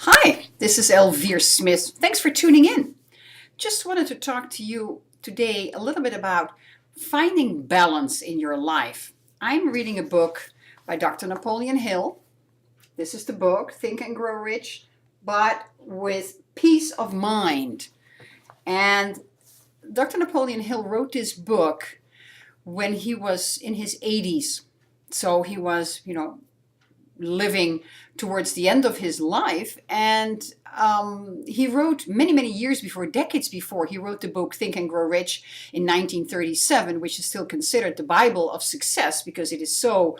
Hi, this is Elvire Smith. Thanks for tuning in. Just wanted to talk to you today a little bit about finding balance in your life. I'm reading a book by Dr. Napoleon Hill. This is the book, Think and Grow Rich, but with peace of mind. And Dr. Napoleon Hill wrote this book when he was in his 80s. So he was, living towards the end of his life. And he wrote many years before, decades before, he wrote the book Think and Grow Rich in 1937, which is still considered the Bible of success because it is so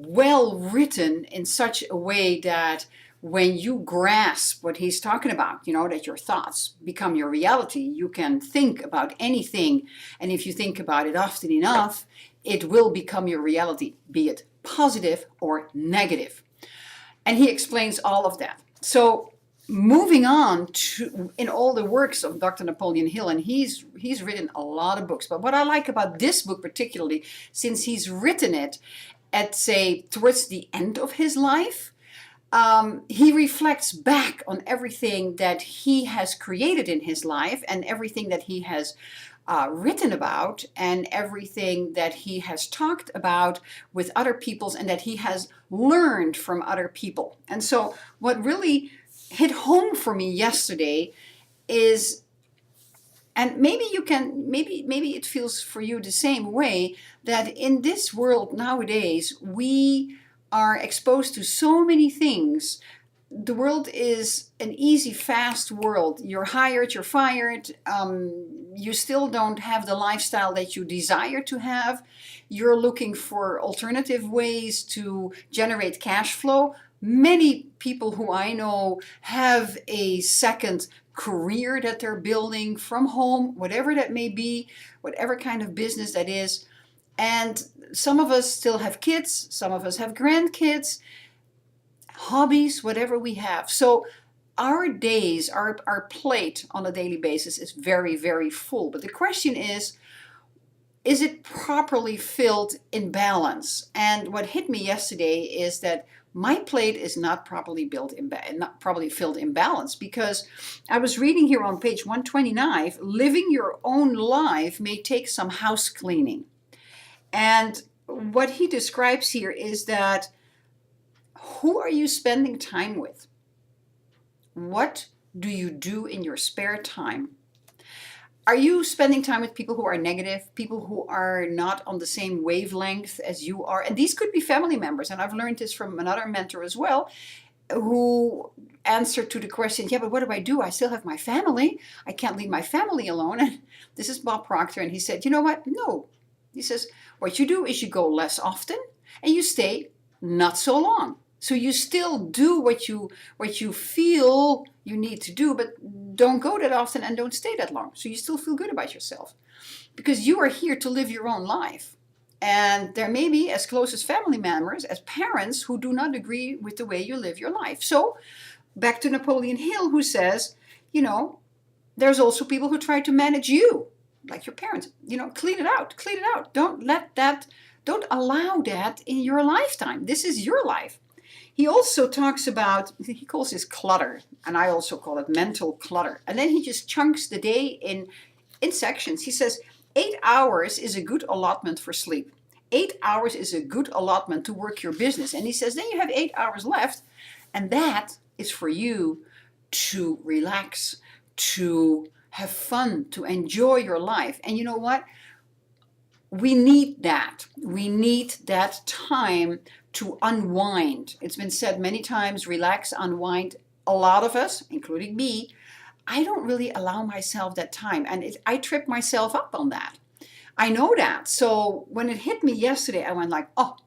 well written in such a way that when you grasp what he's talking about, that your thoughts become your reality, you can think about anything. And if you think about it often enough, it will become your reality, be it positive or negative. And he explains all of that. So moving on to in all the works of Dr. Napoleon Hill, and he's written a lot of books. But what I like about this book particularly, since he's written it at, say, towards the end of his life, he reflects back on everything that he has created in his life and everything that he has written about and everything that he has talked about with other peoples and that he has learned from other people. And so what really hit home for me yesterday is, and maybe it feels for you the same way, that in this world nowadays we are exposed to so many things. The world is an easy, fast world. You're hired, you're fired. You still don't have the lifestyle that you desire to have. You're looking for alternative ways to generate cash flow. Many people who I know have a second career that they're building from home, whatever that may be, whatever kind of business that is. And some of us still have kids, some of us have grandkids, hobbies, whatever we have. So our days, our plate on a daily basis is very full. But the question is it properly filled in balance? And what hit me yesterday is that my plate is not properly filled in balance, because I was reading here on page 129, living your own life may take some house cleaning. And what he describes here is that who are you spending time with? What do you do in your spare time? Are you spending time with people who are negative, people who are not on the same wavelength as you are? And these could be family members. And I've learned this from another mentor as well, who answered to the question, yeah, but what do I do? I still have my family. I can't leave my family alone. And this is Bob Proctor. And he said, you know what? No. He says, what you do is you go less often and you stay not so long. So you still do what you feel you need to do, but don't go that often and don't stay that long. So you still feel good about yourself because you are here to live your own life. And there may be as close as family members, as parents who do not agree with the way you live your life. So back to Napoleon Hill, who says, there's also people who try to manage you, like your parents. Clean it out. Don't allow that in your lifetime. This is your life. He also talks about, he calls this clutter, and I also call it mental clutter. And then he just chunks the day in sections. He says 8 hours is a good allotment for sleep. 8 hours is a good allotment to work your business. And he says then you have 8 hours left, and that is for you to relax, to have fun, to enjoy your life. And you know what? We need that. We need that time to unwind. It's been said many times, relax, unwind. A lot of us, including me, I don't really allow myself that time. And I trip myself up on that. I know that. So when it hit me yesterday, I went like, oh,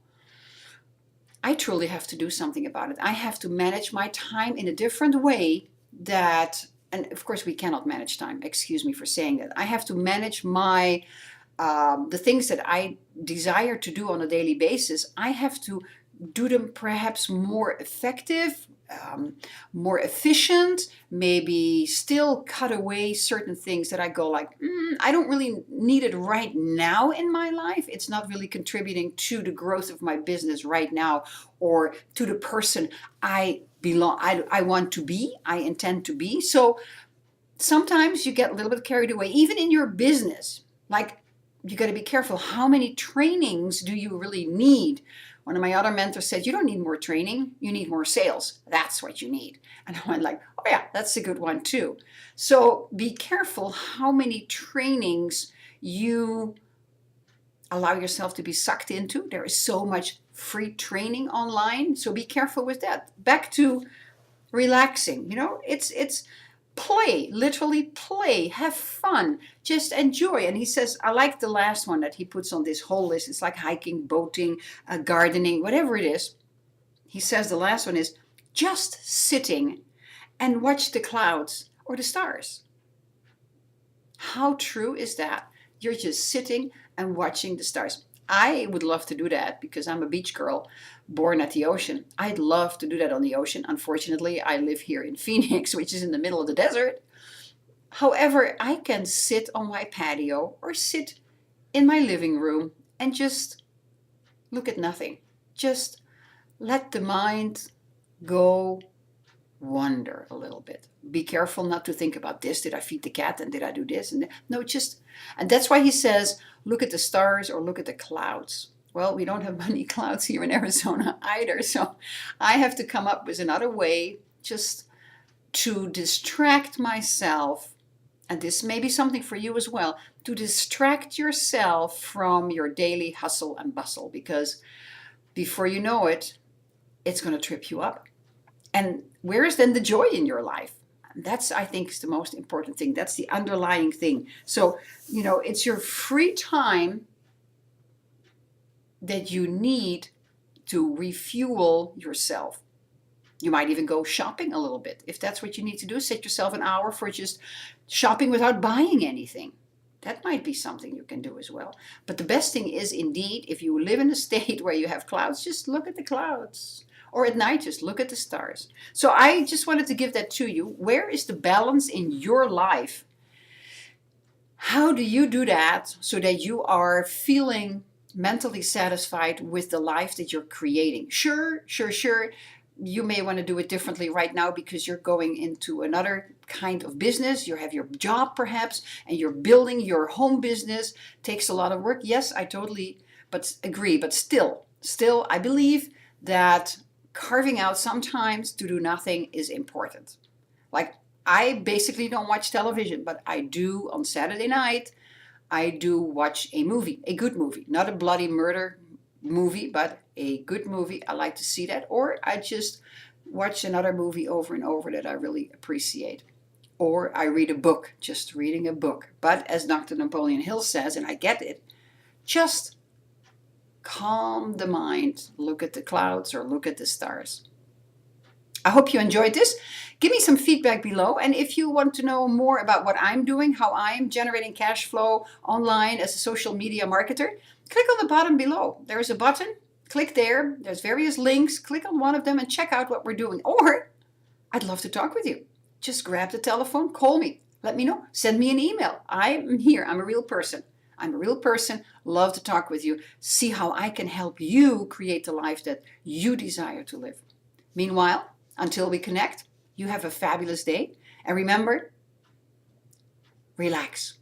I truly have to do something about it. I have to manage my time in a different way that, and of course we cannot manage time. Excuse me for saying that. I have to manage the things that I desire to do on a daily basis. I have to do them perhaps more effective, more efficient, maybe still cut away certain things that I go like, I don't really need it right now in my life. It's not really contributing to the growth of my business right now or to the person I want to be, I intend to be. So sometimes you get a little bit carried away, even in your business. Like, you got to be careful. How many trainings do you really need? One of my other mentors said, you don't need more training, you need more sales. That's what you need. And I went like, oh yeah, that's a good one too. So be careful how many trainings you allow yourself to be sucked into. There is so much free training online, so be careful with that. Back to relaxing, it's play, literally play, have fun, just enjoy. And he says, I like the last one that he puts on this whole list. It's like hiking, boating, gardening, whatever it is. He says the last one is just sitting and watch the clouds or the stars. How true is that? You're just sitting and watching the stars. I would love to do that because I'm a beach girl born at the ocean. I'd love to do that on the ocean. Unfortunately, I live here in Phoenix, which is in the middle of the desert. However, I can sit on my patio or sit in my living room and just look at nothing. Just let the mind go wander a little bit. Be careful not to think about this. Did I feed the cat and did I do this? And no, and that's why he says, look at the stars or look at the clouds. Well, we don't have many clouds here in Arizona either. So I have to come up with another way just to distract myself. And this may be something for you as well, to distract yourself from your daily hustle and bustle, because before you know it, it's going to trip you up. And where is then the joy in your life? That's, I think, is the most important thing. That's the underlying thing. So, it's your free time that you need to refuel yourself. You might even go shopping a little bit. If that's what you need to do, set yourself an hour for just shopping without buying anything. That might be something you can do as well. But the best thing is, indeed, if you live in a state where you have clouds, just look at the clouds. Or at night, just look at the stars. So I just wanted to give that to you. Where is the balance in your life? How do you do that so that you are feeling mentally satisfied with the life that you're creating? Sure. You may want to do it differently right now because you're going into another kind of business. You have your job perhaps, and you're building your home business. Takes a lot of work. Yes, I totally agree. But still, I believe that carving out sometimes to do nothing is important. Like, I basically don't watch television, but I do on Saturday night, I do watch a movie, a good movie, not a bloody murder movie, but a good movie. I like to see that. Or I just watch another movie over and over that I really appreciate. Or I read a book, just reading a book. But as Dr. Napoleon Hill says, and I get it, just calm the mind, look at the clouds or look at the stars. I hope you enjoyed this. Give me some feedback below. And if you want to know more about what I'm doing, how I'm generating cash flow online as a social media marketer, click on the bottom below. There is a button. Click there. There's various links. Click on one of them and check out what we're doing. Or I'd love to talk with you. Just grab the telephone, call me, let me know, send me an email. I'm here. I'm a real person. Love to talk with you. See how I can help you create the life that you desire to live. Meanwhile, until we connect, you have a fabulous day. And remember, relax.